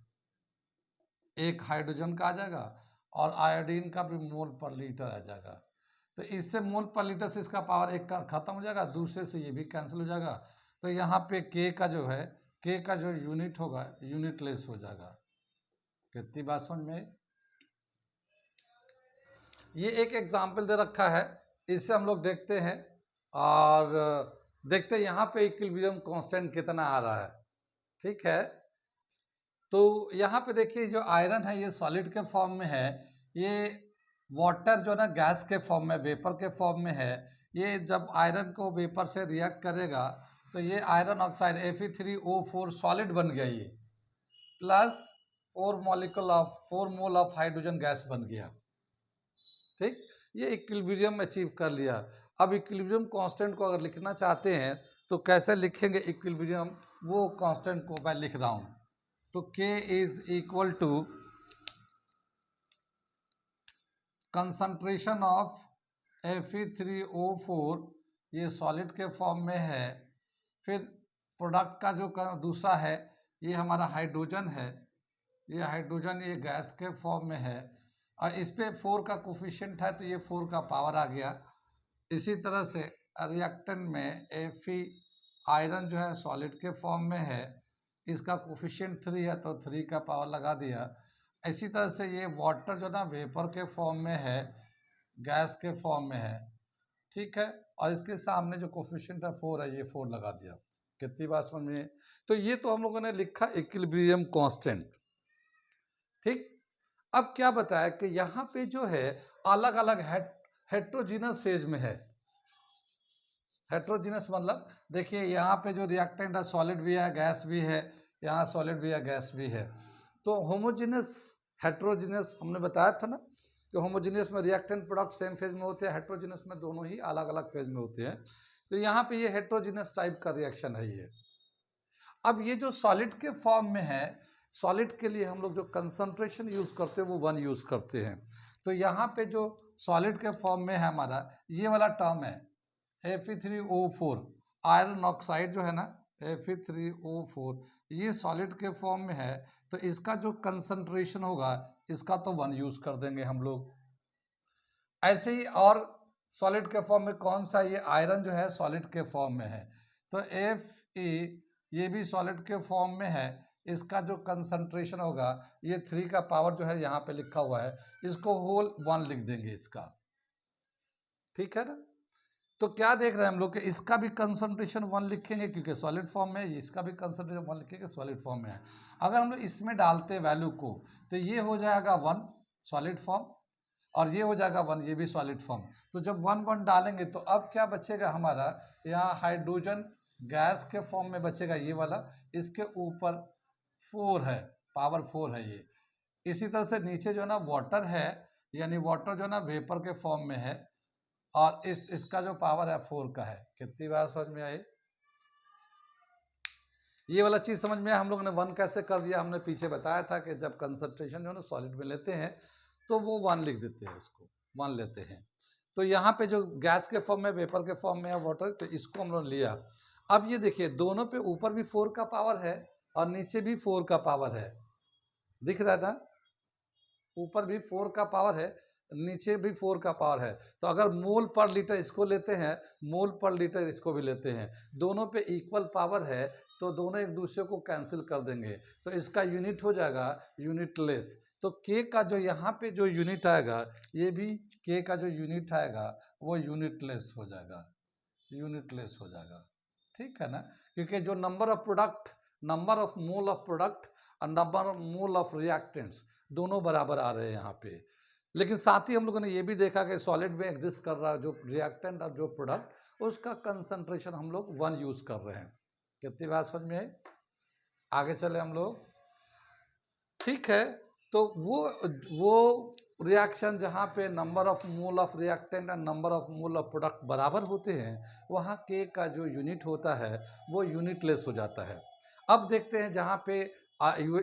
एक हाइड्रोजन का आ जाएगा और आयोडीन का भी मोल पर लीटर आ जाएगा। तो इससे मोल पर लीटर से इसका पावर 1 का खत्म हो जाएगा, दूसरे से ये भी कैंसिल हो जाएगा। तो यहाँ पे के का जो है, के का जो यूनिट होगा यूनिटलेस हो जाएगा। कितनी बात समझ में। ये एक एग्जाम्पल दे रखा है, इससे हम लोग देखते हैं और देखते हैं यहाँ पे इक्विलिब्रियम कांस्टेंट कितना आ रहा है, ठीक है। तो यहाँ पे देखिए जो आयरन है ये सॉलिड के फॉर्म में है, ये वाटर जो ना गैस के फॉर्म में, वेपर के फॉर्म में है। ये जब आयरन को वेपर से रिएक्ट करेगा तो ये आयरन ऑक्साइड Fe3O4 सॉलिड बन गया, ये plus 4 mole of hydrogen gas बन गया, ठीक। ये इक्विलिब्रियम अचीव कर लिया। अब इक्विलिब्रियम कांस्टेंट को अगर लिखना चाहते हैं तो कैसे लिखेंगे इक्विलिब्रियम, वो कांस्टेंट को मैं लिख रहा हूँ। तो K is equal to concentration of Fe3O4, ये सॉलिड के फॉर्म में है। फिर प्रोडक्ट का जो दूसरा है ये हमारा हाइड्रोजन है, ये हाइड्रोजन ये गैस के फॉर्म में है और इस पे 4 का कोफिशिएंट है तो ये 4 का पावर आ गया। इसी तरह से रिएक्टेंट में Fe आयरन जो है सॉलिड के फॉर्म में है, इसका कोफिशिएंट 3 है तो 3 का पावर लगा दिया। इसी तरह से ये वाटर जो ना वेपर के फॉर्म में है, गैस के फॉर्म में है, ठीक है। और इसके सामने जो कोफिशिएंट है 4 है, ये 4 लगा दिया। कितनी बात समझ में। तो ये तो हम लोगों ने लिखा इक्विलिब्रियम कांस्टेंट, ठीक। अब क्या बताया कि यहाँ पे जो है अलग अलग हेट्रोजीनस फेज में है, हेट्रोजीनस मतलब देखिए यहाँ पे जो रिएक्टेंट है सॉलिड भी है गैस भी है, यहाँ सॉलिड भी है गैस भी है। तो होमोजीनस हेट्रोजीनस हमने बताया था ना कि होमोजीनियस में रिएक्टेंट प्रोडक्ट सेम फेज में होते हैं, हेट्रोजीनस में दोनों ही अलग अलग फेज में होते हैं। तो यहाँ पे ये हेट्रोजीनस टाइप का रिएक्शन है ये। अब ये जो सॉलिड के फॉर्म में है, सॉलिड के लिए हम लोग जो कंसंट्रेशन यूज करते हैं वो 1 यूज करते हैं। तो यहाँ पे जो सॉलिड के फॉर्म में है हमारा ये वाला टर्म है Fe3O4, आयरन ऑक्साइड जो है ना Fe3O4, ये सॉलिड के फॉर्म में है। तो इसका जो कंसंट्रेशन होगा इसका तो 1 यूज कर देंगे हम लोग। ऐसे ही और सॉलिड के फॉर्म में कौन सा, ये आयरन जो है सॉलिड के फॉर्म में है, तो Fe ये भी सॉलिड के फॉर्म में है। इसका जो कंसंट्रेशन होगा ये 3 का पावर जो है यहाँ पे लिखा हुआ है, इसको होल 1 लिख देंगे इसका, ठीक है ना। तो क्या देख रहे हैं हम लोग कि इसका भी कंसंट्रेशन 1 लिखेंगे क्योंकि सॉलिड फॉर्म में है, इसका भी कंसंट्रेशन 1 लिखेंगे सॉलिड फॉर्म में है। अगर हम लोग इसमें डालते वैल्यू को तो ये हो जाएगा 1 सॉलिड फॉर्म और ये हो जाएगा 1 ये भी सॉलिड फॉर्म। तो जब 1 1 डालेंगे तो अब क्या बचेगा हमारा, यहाँ हाइड्रोजन गैस के फॉर्म में बचेगा ये वाला, इसके ऊपर 4 है, पावर 4 है ये। इसी तरह से नीचे जो है ना वाटर है, यानी वाटर जो है ना वेपर के फॉर्म में है और इसका जो पावर है 4 का है। कितनी बार समझ में आई ये वाला चीज समझ में आया। हम लोग ने 1 कैसे कर दिया, हमने पीछे बताया था कि जब कंसंट्रेशन जो है ना सॉलिड में लेते हैं तो वो 1 लिख देते हैं, उसको 1 लेते हैं। तो यहाँ पे जो गैस के फॉर्म में वेपर के फॉर्म में है वाटर, तो इसको हम लोग लिया। अब ये देखिए दोनों पे ऊपर भी 4 का पावर है और नीचे भी 4 का पावर है, दिख रहा था, ऊपर भी 4 का पावर है नीचे भी 4 का पावर है। तो अगर मोल पर लीटर इसको लेते हैं, मोल पर लीटर इसको भी लेते हैं, दोनों पे इक्वल पावर है तो दोनों एक दूसरे को कैंसिल कर देंगे, तो इसका यूनिट हो जाएगा यूनिटलेस। तो के का जो यहाँ पे जो यूनिट आएगा, ये भी के का जो यूनिट आएगा वो यूनिटलेस हो जाएगा, यूनिटलेस हो जाएगा, ठीक है ना। क्योंकि जो number of product, number of mole of product और number of mole of reactants दोनों बराबर आ रहे हैं यहाँ पे। लेकिन साथ ही हम लोगों ने ये भी देखा कि सॉलिड में एग्जिस्ट कर रहा है जो रिएक्टेंट और जो प्रोडक्ट, उसका कंसंट्रेशन हम लोग 1 यूज कर रहे हैं। कितनी बात समझ में आई, आगे चले हम लोग, ठीक है। तो वो रिएक्शन जहाँ पे number of mole of reactant and number of mole of product बराबर होते हैं, वहाँ के का जो यूनिट होता है वो यूनिटलेस हो जाता है। अब देखते हैं जहाँ पे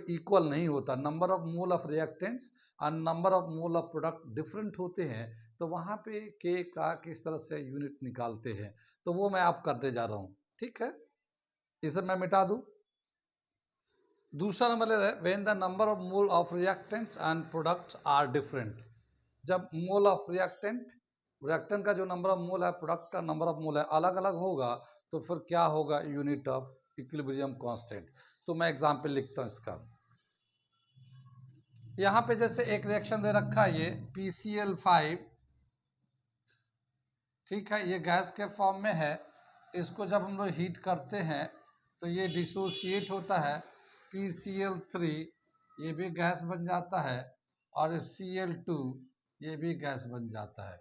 इक्वल नहीं होता, number of mole of reactants और number of mole of product different होते हैं, तो वहाँ पे के का किस तरह से यूनिट निकालते हैं, तो वो मैं आप करने जा रहा हूँ, ठीक है। इसे मैं मिटा दूँ। दूसरा नंबर है when the number of mole of reactants and products are different. जब मोल ऑफ रिएक्टेंट का जो नंबर ऑफ मोल है, प्रोडक्ट का नंबर ऑफ मोल है, अलग अलग होगा, तो फिर क्या होगा, यूनिट ऑफ इक्विलिब्रियम कांस्टेंट। तो मैं एग्जांपल लिखता हूँ इसका। यहाँ पे जैसे एक रिएक्शन दे रखा है ये PCl5, ठीक है, ये गैस के फॉर्म में है। इसको जब हम लोग हीट करते हैं तो ये डिसोसिएट होता है, PCl3 ये भी गैस बन जाता है और Cl2 ये भी गैस बन जाता है।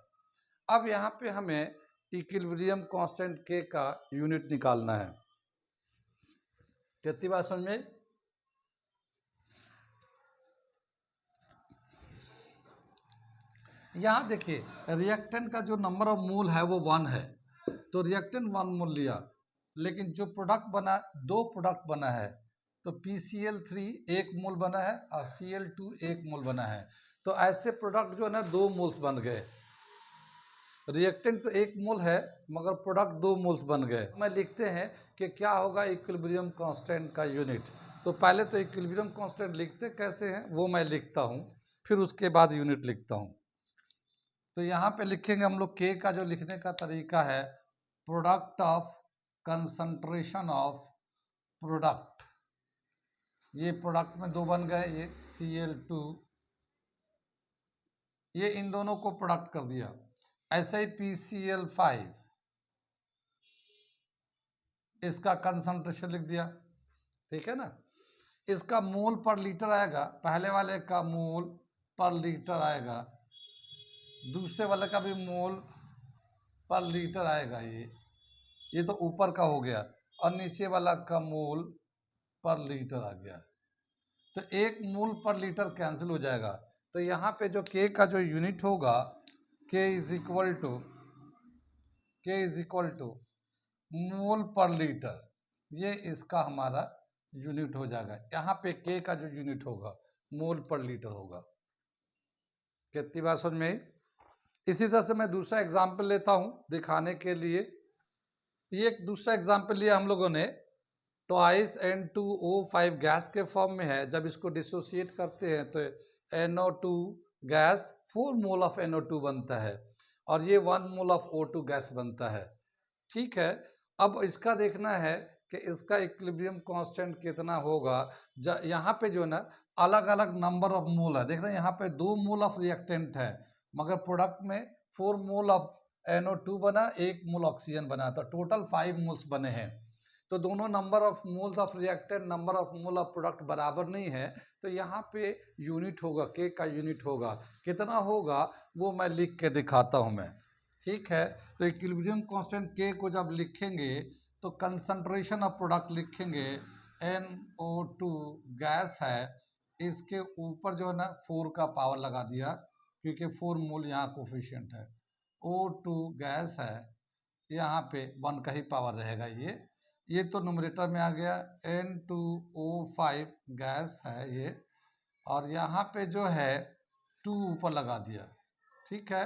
अब यहाँ पे हमें इक्विलिब्रियम कांस्टेंट के का यूनिट निकालना है। कितनी बात समझ में, यहाँ देखिए रिएक्टेंट का जो नंबर ऑफ मोल है वो 1 है, तो रिएक्टेंट 1 मोल लिया, लेकिन जो प्रोडक्ट बना, 2 प्रोडक्ट बना है, तो PCl3 1 मोल बना है और Cl2 1 मोल बना है। तो ऐसे प्रोडक्ट जो है ना 2 मोल्स बन गए। रिएक्टेंट तो 1 मोल है मगर प्रोडक्ट 2 मोल्स बन गए। मैं लिखते हैं कि क्या होगा इक्विलिब्रियम कांस्टेंट का यूनिट। तो पहले तो इक्विलिब्रियम कांस्टेंट लिखते कैसे हैं वो मैं लिखता हूँ, फिर उसके बाद यूनिट लिखता हूँ। तो यहाँ पे लिखेंगे हम लोग के का जो लिखने का तरीका है, product of concentration of product, ये प्रोडक्ट में 2 बन गए, ये Cl2, ये इन दोनों को प्रोडक्ट कर दिया। ऐसे ही PCl5, इसका कंसंट्रेशन लिख दिया, ठीक है ना। इसका मोल पर लीटर आएगा, पहले वाले का मोल पर लीटर आएगा, दूसरे वाले का भी मोल पर लीटर आएगा ये, ये तो ऊपर का हो गया, और नीचे वाला का मोल पर लीटर आ गया। तो 1 मोल पर लीटर कैंसिल हो जाएगा। तो यहाँ पे जो के का जो यूनिट होगा, के इज इक्वल टू मोल पर लीटर, ये इसका हमारा यूनिट हो जाएगा। यहाँ पे के का जो यूनिट होगा मोल पर लीटर होगा। कितनी बात समझ में आई? इसी तरह से मैं दूसरा एग्जाम्पल लेता हूँ दिखाने के लिए। ये एक दूसरा एग्जाम्पल लिया हम लोगों ने, ट्वाइस N2O5 गैस के फॉर्म में है। जब इसको डिसोसिएट करते हैं तो NO2 gas 4 mole of NO2 बनता है, और ये 1 मोल ऑफ O2 गैस बनता है। ठीक है, अब इसका देखना है कि इसका इक्विलिब्रियम कांस्टेंट कितना होगा। यहाँ पे जो है ना अलग अलग नंबर ऑफ मोल है। देख रहे हैं यहाँ पे 2 मोल ऑफ रिएक्टेंट है, मगर प्रोडक्ट में 4 मोल ऑफ NO2 बना, 1 मोल ऑक्सीजन बना, तो टोटल 5 मोल्स बने हैं। तो दोनों number of moles of reactant, number of mole of product बराबर नहीं है। तो यहाँ पे यूनिट होगा, के का यूनिट होगा, कितना होगा वो मैं लिख के दिखाता हूँ मैं। ठीक है, तो इक्विलिब्रियम कांस्टेंट के को जब लिखेंगे तो कंसंट्रेशन ऑफ प्रोडक्ट लिखेंगे, NO2 गैस है, इसके ऊपर जो है ना 4 का पावर लगा दिया, क्योंकि 4 मोल यहाँ कोफिशिएंट है। O2 गैस है, यहाँ पे 1 का ही पावर रहेगा। ये तो न्यूमरेटर में आ गया। N2O5 गैस है ये, और यहाँ पे जो है 2 ऊपर लगा दिया। ठीक है,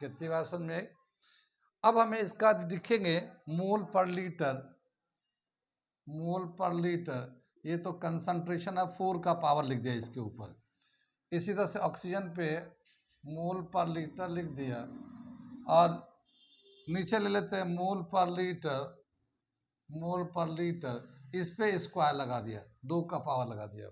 कितनी बात समझ में आई? अब हमें इसका लिखेंगे मोल पर लीटर, मोल पर लीटर। ये तो कंसंट्रेशन है, 4 का पावर लिख दिया इसके ऊपर। इसी तरह से ऑक्सीजन पे मोल पर लीटर लिख दिया, और नीचे ले लेते हैं मोल पर लीटर, मोल पर लीटर, इस पे स्क्वायर लगा दिया, 2 का पावर लगा दिया।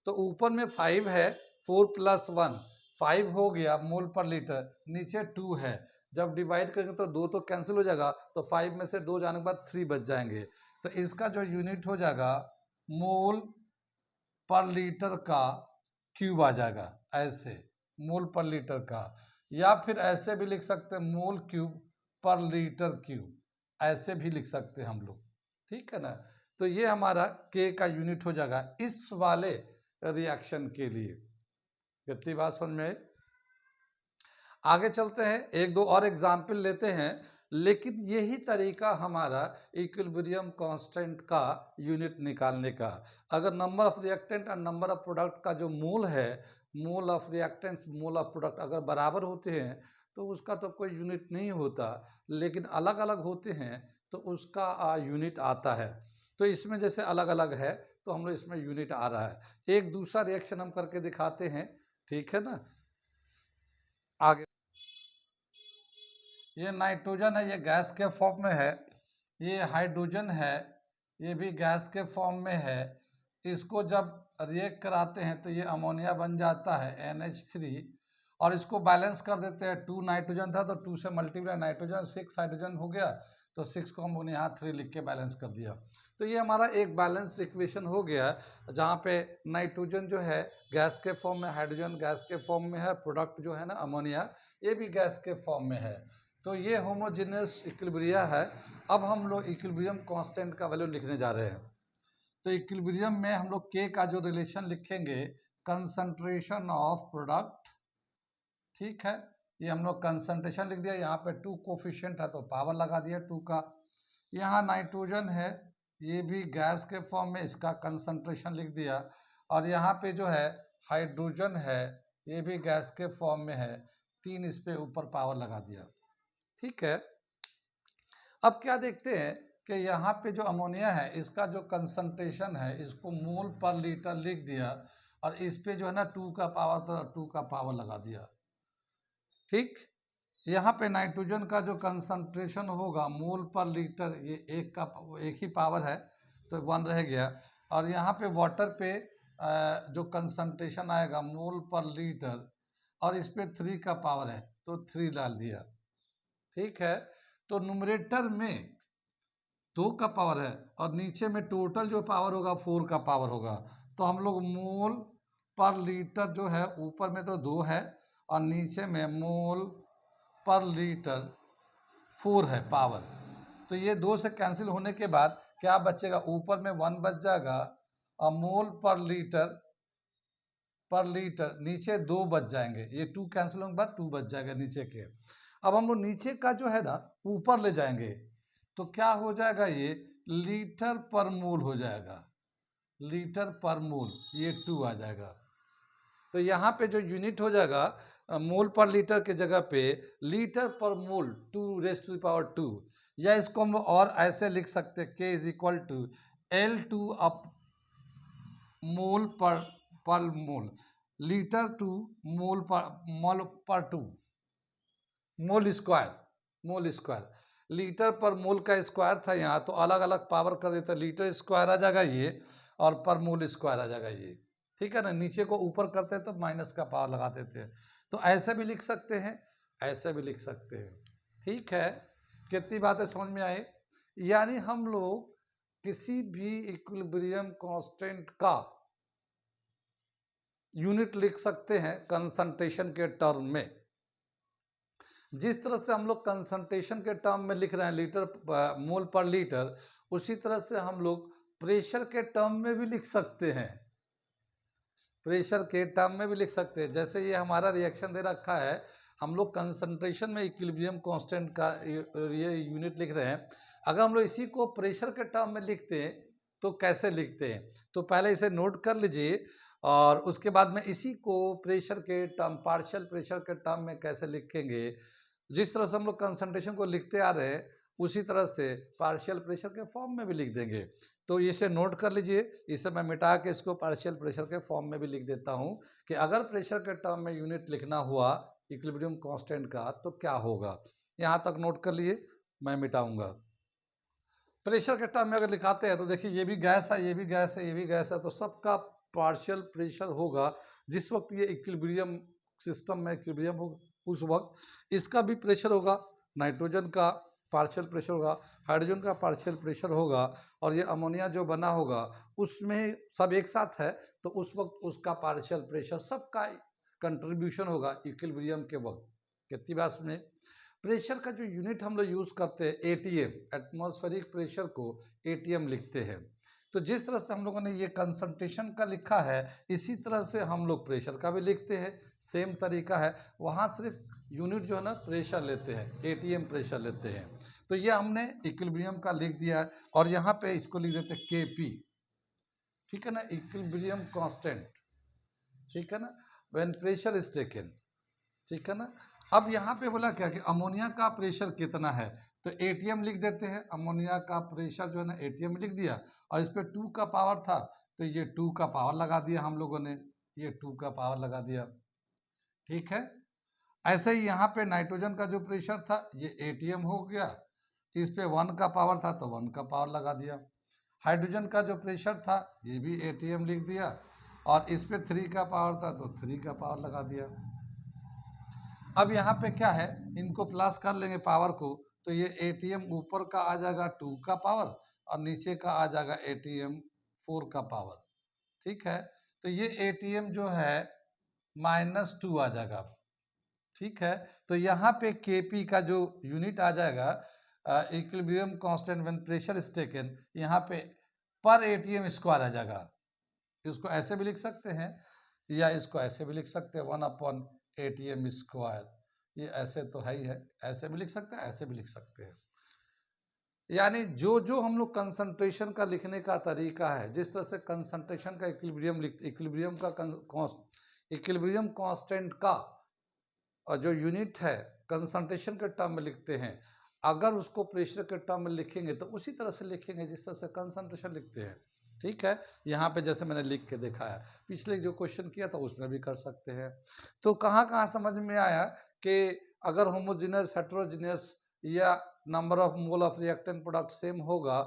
तो ऊपर में 5 है, 4 + 1 5 हो गया मोल पर लीटर, नीचे 2 है। जब डिवाइड करेंगे तो 2 तो कैंसिल हो जाएगा, तो 5 में से 2 जाने के बाद 3 बच जाएंगे। तो इसका जो यूनिट हो जाएगा मोल पर लीटर का क्यूब आ जाएगा, ऐसे मोल पर लीटर का, या फिर ऐसे भी लिख सकते हैं मोल क्यूब पर लीटर क्यूब, ऐसे भी लिख सकते हैं हम लोग। ठीक है ना, तो ये हमारा के का यूनिट हो जाएगा इस वाले रिएक्शन के लिए। कितनी बात समझ में आई? आगे चलते हैं, एक दो और एग्जाम्पल लेते हैं। लेकिन यही तरीका हमारा इक्विलिब्रियम कांस्टेंट का यूनिट निकालने का। अगर नंबर ऑफ रिएक्टेंट और नंबर ऑफ प्रोडक्ट का जो मोल है, मोल of reactants mole of product अगर बराबर होते हैं तो उसका तो कोई यूनिट नहीं होता, लेकिन अलग अलग होते हैं तो उसका यूनिट आता है। तो इसमें जैसे अलग अलग है तो हम लोग इसमें यूनिट आ रहा है। एक दूसरा रिएक्शन हम करके दिखाते हैं, ठीक है ना। आगे ये नाइट्रोजन है, ये गैस के फॉर्म में है। ये हाइड्रोजन है, ये भी गैस के फॉर्म में है। इसको जब रिएक्ट कराते हैं तो ये अमोनिया बन जाता है NH3, और इसको बैलेंस कर देते हैं। 2 नाइट्रोजन था तो 2 से मल्टीप्लाई नाइट्रोजन, 6 हाइड्रोजन हो गया, तो 6 को हमने यहाँ 3 लिख के बैलेंस कर दिया। तो ये हमारा एक बैलेंस इक्वेशन हो गया, जहाँ पे नाइट्रोजन जो है गैस के फॉर्म में, हाइड्रोजन गैस के फॉर्म में है, प्रोडक्ट जो है ना अमोनिया, ये भी गैस के फॉर्म में है। तो ये होमोजेनियस इक्विलिब्रिया है। अब हम लोग इक्विलिब्रियम कांस्टेंट का वैल्यू लिखने जा रहे हैं। तो इक्विलिब्रियम में हम लोग के का जो रिलेशन लिखेंगे, कंसंट्रेशन ऑफ प्रोडक्ट। ठीक है, ये हम लोग कंसंट्रेशन लिख दिया, यहाँ पे 2 कोफिशिएंट है तो पावर लगा दिया 2 का। यहाँ नाइट्रोजन है, ये भी गैस के फॉर्म में, इसका कंसंट्रेशन लिख दिया। और यहाँ पे जो है हाइड्रोजन है, ये भी गैस के फॉर्म में है, 3 इस पे ऊपर पावर लगा दिया। ठीक है, अब क्या देखते हैं कि यहाँ पे जो अमोनिया है इसका जो कंसंट्रेशन है, इसको मोल पर लीटर लिख दिया, और इस पे जो है ना 2 का पावर, तो 2 का पावर लगा दिया। ठीक, यहाँ पे नाइट्रोजन का जो कंसंट्रेशन होगा मोल पर लीटर, ये एक ही पावर है तो 1 रह गया। और यहाँ पे वाटर पे जो कंसंट्रेशन आएगा मोल पर लीटर, और इस पे 3 का पावर है तो 3 डाल दिया। ठीक है, तो न्यूमरेटर में 2 का पावर है, और नीचे में टोटल जो पावर होगा 4 का पावर होगा। तो हम लोग मोल पर लीटर जो है, ऊपर में तो 2 है और नीचे में मोल पर लीटर 4 है पावर। तो ये 2 से कैंसिल होने के बाद क्या बचेगा, ऊपर में 1 बच जाएगा और मोल पर लीटर नीचे 2 बच जाएंगे, ये 2 कैंसिल होने के बाद 2 बच जाएगा नीचे के। अब हम लोग नीचे का जो है ना ऊपर ले जाएंगे तो क्या हो जाएगा, ये लीटर पर मोल हो जाएगा, लीटर पर मोल, ये 2 आ जाएगा। तो यहाँ पे जो यूनिट हो जाएगा मोल पर लीटर के जगह पे लीटर पर मोल 2⁻², या इसको हम और ऐसे लिख सकते हैं K = L2 अप मोल पर मोल, लीटर टू मोल पर 2, मोल स्क्वायर, लीटर पर मोल का स्क्वायर था यहाँ, तो अलग अलग पावर कर देता, लीटर स्क्वायर आ जाएगा ये और पर मोल स्क्वायर आ जाएगा ये, ठीक है ना। नीचे को ऊपर करते हैं तो माइनस का पावर लगा देते हैं, तो ऐसे भी लिख सकते हैं, ऐसे भी लिख सकते हैं, ठीक है। कितनी बातें समझ में आई, यानी हम लोग किसी भी इक्विलिब्रियम कांस्टेंट का यूनिट लिख सकते हैं कंसंट्रेशन के टर्म में। जिस तरह से हम लोग कंसंट्रेशन के टर्म में लिख रहे हैं लीटर मोल पर लीटर, उसी तरह से हम लोग प्रेशर के टर्म में भी लिख सकते हैं, प्रेशर के टर्म में भी लिख सकते हैं। जैसे ये हमारा रिएक्शन दे रखा है, हम लोग कंसंट्रेशन में इक्विलिब्रियम कांस्टेंट का ये यूनिट लिख रहे हैं, अगर हम लोग इसी को प्रेशर के टर्म में लिखते हैं तो कैसे लिखते हैं, तो पहले इसे नोट कर लीजिए और उसके बाद में इसी को प्रेशर के टर्म, पार्शियल प्रेशर के टर्म में कैसे लिखेंगे। जिस तरह से हम लोग कंसंट्रेशन को लिखते आ रहे हैं उसी तरह से पार्शियल प्रेशर के फॉर्म में भी लिख देंगे। तो इसे नोट कर लीजिए, इसे मैं मिटा के इसको पार्शियल प्रेशर के फॉर्म में भी लिख देता हूँ कि अगर प्रेशर के टर्म में यूनिट लिखना हुआ इक्विलिब्रियम कांस्टेंट का तो क्या होगा। यहाँ तक नोट कर लिए, मैं मिटाऊंगा। प्रेशर के टर्म में अगर लिखाते हैं तो देखिए ये भी गैस है, ये भी गैस है, ये भी गैस है, तो सबका पार्शियल प्रेशर होगा। जिस वक्त ये इक्विलिब्रियम सिस्टम में इक्विलिब्रियम होगा उस वक्त इसका भी प्रेशर होगा, नाइट्रोजन का पार्शियल प्रेशर होगा, हाइड्रोजन का पार्शियल प्रेशर होगा, और ये अमोनिया जो बना होगा उसमें सब एक साथ है, तो उस वक्त उसका पार्शियल प्रेशर सबका कंट्रीब्यूशन होगा इक्विलिब्रियम के वक्त। कितनी बात में प्रेशर का जो यूनिट हम लोग यूज़ करते हैं एटीएम, एटमॉस्फेरिक प्रेशर को एटीएम लिखते हैं। तो जिस तरह से हम लोगों ने ये कंसंट्रेशन का लिखा है इसी तरह से हम लोग प्रेशर का भी लिखते हैं, सेम तरीका है। वहाँ सिर्फ यूनिट जो है ना प्रेशर लेते हैं, एटीएम प्रेशर लेते हैं। तो ये हमने इक्विलिब्रियम का लिख दिया है और यहाँ पे इसको लिख देते हैं केपी, ठीक है ना, इक्विलिब्रियम कांस्टेंट, ठीक है ना, व्हेन प्रेशर इज टेकन, ठीक है ना। अब यहाँ पे बोला क्या कि अमोनिया का प्रेशर कितना है, तो एटीएम लिख देते हैं। अमोनिया का प्रेशर जो है ना एटीएम लिख दिया और इस पर 2 का पावर था तो ये 2 का पावर लगा दिया हम लोगों ने, ये 2 का पावर लगा दिया, ठीक है। ऐसे ही यहाँ पे नाइट्रोजन का जो प्रेशर था ये एटीएम हो गया, इस पे 1 का पावर था तो 1 का पावर लगा दिया। हाइड्रोजन का जो प्रेशर था ये भी एटीएम लिख दिया और इस पे 3 का पावर था तो 3 का पावर लगा दिया। अब यहाँ पे क्या है, इनको प्लस कर लेंगे पावर को, तो ये एटीएम ऊपर का आ जाएगा 2 का पावर और नीचे का आ जाएगा एटीएम 4 का पावर, ठीक है। तो ये एटीएम जो है -2 आ जाएगा, ठीक है। तो यहाँ पे केपी का जो यूनिट आ जाएगा equilibrium constant when pressure is taken, यहाँ पे पर एटीएम स्क्वायर आ जाएगा। इसको ऐसे भी लिख सकते हैं या इसको ऐसे भी लिख सकते हैं 1/ATM स्क्वायर, ये ऐसे तो है ही है, ऐसे भी लिख सकते हैं, ऐसे भी लिख सकते हैं। यानी जो जो हम लोग कंसंट्रेशन का लिखने का तरीका है, जिस तरह से कंसंट्रेशन का इक्विलिब्रियम लिखते, इक्विलिब्रियम कांस्टेंट का और जो यूनिट है कंसंट्रेशन के टर्म में लिखते हैं, अगर उसको प्रेशर के टर्म में लिखेंगे तो उसी तरह से लिखेंगे जिस तरह से कंसंट्रेशन लिखते हैं, ठीक है। यहाँ पे जैसे मैंने लिख के दिखाया, पिछले जो क्वेश्चन किया था उसमें भी कर सकते हैं। तो कहाँ कहाँ समझ में आया कि अगर होमोजेनियस, हेटेरोजेनियस या number of mole of reactant product same होगा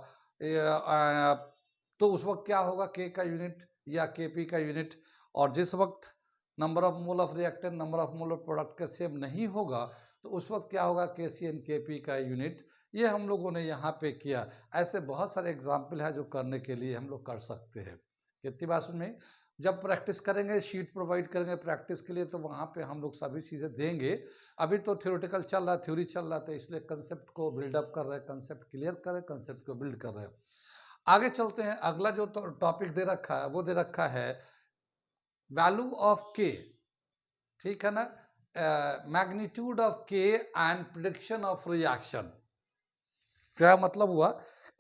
तो उस वक्त क्या होगा, के का यूनिट या केपी का यूनिट, और जिस वक्त number of mole of reactant, number of mole of product का सेम नहीं होगा तो उस वक्त क्या होगा, के सी एन के पी का यूनिट। ये हम लोगों ने यहाँ पे किया। ऐसे बहुत सारे एग्जाम्पल है जो करने के लिए हम लोग कर सकते हैं। कितनी बात में जब प्रैक्टिस करेंगे, शीट प्रोवाइड करेंगे प्रैक्टिस के लिए, तो वहाँ पे हम लोग सभी चीज़ें देंगे। अभी तो थ्योरेटिकल चल रहा है, थ्योरी चल रहा था, इसलिए कंसेप्ट को बिल्डअप कर रहे हैं, कंसेप्ट क्लियर कर रहे हैं, कंसेप्ट को बिल्ड कर रहे हैं। आगे चलते हैं, अगला जो टॉपिक दे रखा है वो दे रखा है वैल्यू ऑफ के, ठीक है ना, मैग्नीट्यूड ऑफ के एंड प्रिडिक्शन ऑफ रिएक्शन। क्या मतलब हुआ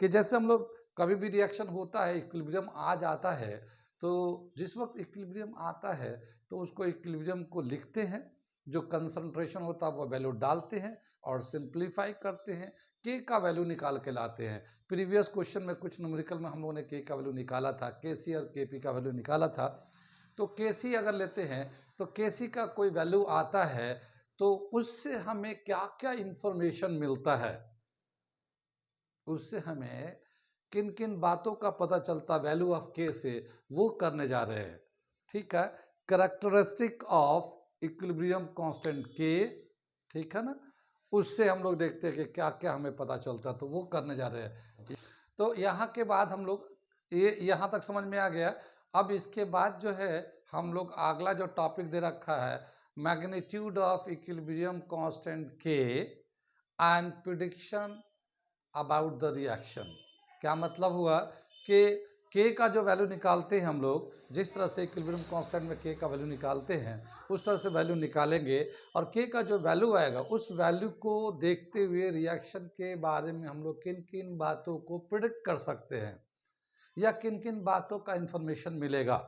कि जैसे हम लोग कभी भी रिएक्शन होता है, इक्विलिब्रियम आ जाता है, तो जिस वक्त इक्विलिब्रियम आता है तो उसको इक्विलिब्रियम को लिखते हैं, जो कंसंट्रेशन होता है वो वैल्यू डालते हैं और सिंप्लीफाई करते हैं, के का वैल्यू निकाल के लाते हैं। प्रीवियस क्वेश्चन में कुछ न्यूमेरिकल में हम लोगों ने के का वैल्यू निकाला था, के सी और के पी का वैल्यू निकाला था। तो के सी अगर लेते हैं तो के सी का कोई वैल्यू आता है तो उससे हमें क्या क्या इंफॉर्मेशन मिलता है, उससे हमें किन किन बातों का पता चलता वैल्यू ऑफ के से, वो करने जा रहे हैं। ठीक है, कैरेक्टरिस्टिक ऑफ इक्विलिब्रियम कांस्टेंट के, ठीक है ना, उससे हम लोग देखते हैं कि क्या क्या हमें पता चलता है, तो वो करने जा रहे हैं। तो यहाँ के बाद हम लोग ये यहाँ तक समझ में आ गया। अब इसके बाद जो है हम लोग अगला जो टॉपिक दे रखा है, मैग्नीट्यूड ऑफ इक्विलिब्रियम कांस्टेंट के and prediction about the reaction. क्या मतलब हुआ कि के का जो वैल्यू निकालते हैं हम लोग, जिस तरह से इक्विलिब्रियम कांस्टेंट में के का वैल्यू निकालते हैं उस तरह से वैल्यू निकालेंगे, और के का जो वैल्यू आएगा उस वैल्यू को देखते हुए रिएक्शन के बारे में हम लोग किन किन बातों को प्रिडिक्ट कर सकते हैं या किन किन बातों का इंफॉर्मेशन मिलेगा।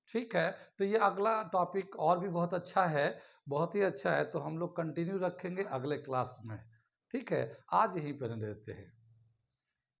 ठीक है, तो ये अगला टॉपिक और भी बहुत अच्छा है, बहुत ही अच्छा है, तो हम लोग कंटिन्यू रखेंगे अगले क्लास में। ठीक है, आज यहीं पर रहते हैं।